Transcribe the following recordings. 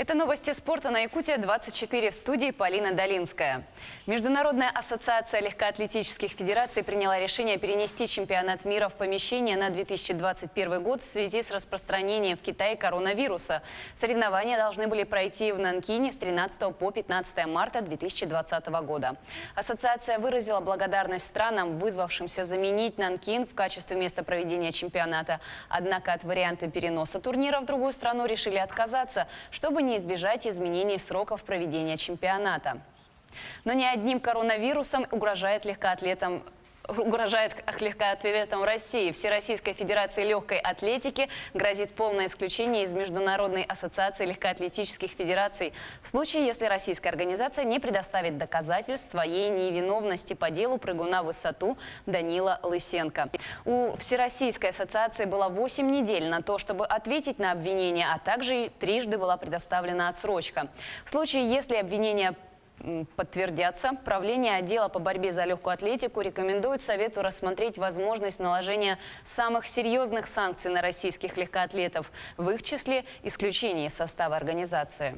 Это новости спорта на Якутия-24, в студии Полина Долинская. Международная ассоциация легкоатлетических федераций приняла решение перенести чемпионат мира в помещение на 2021 год в связи с распространением в Китае коронавируса. Соревнования должны были пройти в Нанкине с 13 по 15 марта 2020 года. Ассоциация выразила благодарность странам, вызвавшимся заменить Нанкин в качестве места проведения чемпионата. Однако от варианта переноса турнира в другую страну решили отказаться, чтобы не избежать изменений сроков проведения чемпионата. Но не одним коронавирусом угрожает легкоатлетам России. Всероссийской Федерации легкой атлетики грозит полное исключение из Международной ассоциации легкоатлетических федераций в случае, если российская организация не предоставит доказательств своей невиновности по делу прыгуна в высоту Данила Лысенко. У Всероссийской ассоциации было 8 недель на то, чтобы ответить на обвинения, а также трижды была предоставлена отсрочка. В случае, если обвинения подтвердятся, правление отдела по борьбе за легкую атлетику рекомендует Совету рассмотреть возможность наложения самых серьезных санкций на российских легкоатлетов, в их числе исключение из состава организации.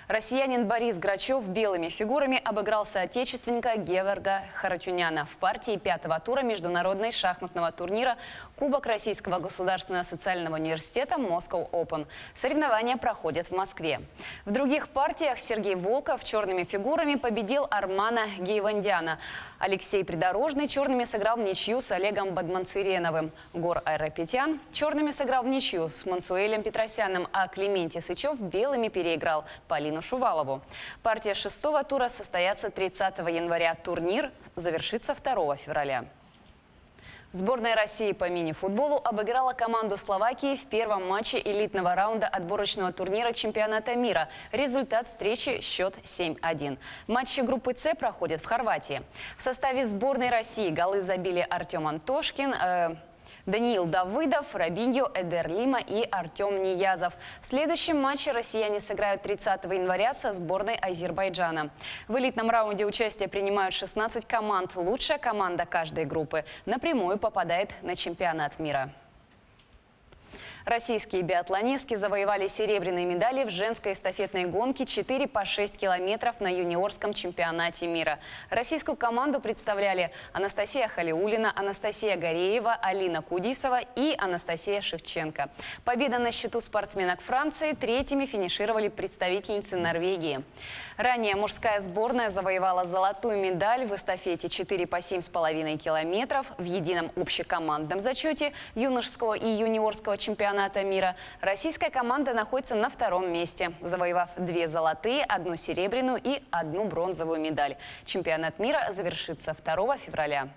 Россиянин Борис Грачев белыми фигурами обыграл соотечественника Геворга Харатюняна в партии 5-го тура международного шахматного турнира Кубок Российского государственного социального университета Moscow Open. Соревнования проходят в Москве. В других партиях Сергей Волков черными фигурами победил Армана Гейвандяна. Алексей Придорожный черными сыграл в ничью с Олегом Бадманцыреновым. Гор Айрапетян черными сыграл в ничью с Мансуэлем Петросяном, а Клементий Сычев белыми переиграл Полину Шувалову. Партия 6-го тура состоится 30 января. Турнир завершится 2 февраля. Сборная России по мини-футболу обыграла команду Словакии в первом матче элитного раунда отборочного турнира чемпионата мира. Результат встречи – счет 7-1. Матчи группы «С» проходят в Хорватии. В составе сборной России голы забили Артем Антошкин, Даниил Давыдов, Робиньо, Эдер Лима и Артем Ниязов. В следующем матче россияне сыграют 30 января со сборной Азербайджана. В элитном раунде участие принимают 16 команд. Лучшая команда каждой группы напрямую попадает на чемпионат мира. Российские биатлонистки завоевали серебряные медали в женской эстафетной гонке 4 по 6 километров на юниорском чемпионате мира. Российскую команду представляли Анастасия Халиуллина, Анастасия Гореева, Алина Кудисова и Анастасия Шевченко. Победа на счету спортсменок Франции. Третьими финишировали представительницы Норвегии. Ранее мужская сборная завоевала золотую медаль в эстафете 4 по 7,5 километров в едином общекомандном зачете юношеского и юниорского чемпионата мира. Российская команда находится на 2-м месте, завоевав 2 золотые, 1 серебряную и 1 бронзовую медаль. Чемпионат мира завершится 2 февраля.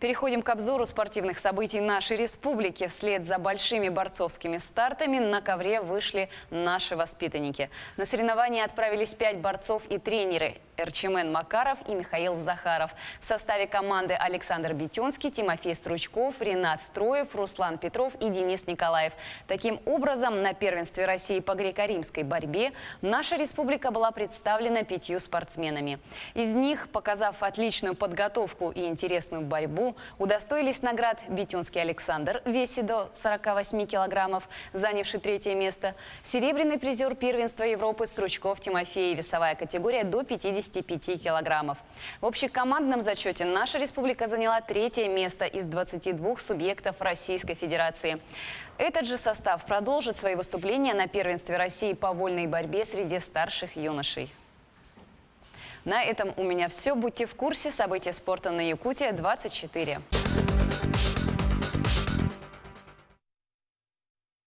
Переходим к обзору спортивных событий нашей республики. Вслед за большими борцовскими стартами на ковре вышли наши воспитанники. На соревнования отправились 5 борцов и тренеры – Эрчимен Макаров и Михаил Захаров. В составе команды Александр Бетенский, Тимофей Стручков, Ренат Троев, Руслан Петров и Денис Николаев. Таким образом, на первенстве России по греко-римской борьбе наша республика была представлена 5 спортсменами. Из них, показав отличную подготовку и интересную борьбу, удостоились наград Бетенский Александр в весе до 48 килограммов, занявший 3-е место, серебряный призер первенства Европы Стручков Тимофей, весовая категория до 55 килограммов. В общекомандном зачете наша республика заняла 3-е место из 22 субъектов Российской Федерации. Этот же состав продолжит свои выступления на первенстве России по вольной борьбе среди старших юношей. На этом у меня все. Будьте в курсе событий спорта на Якутия-24.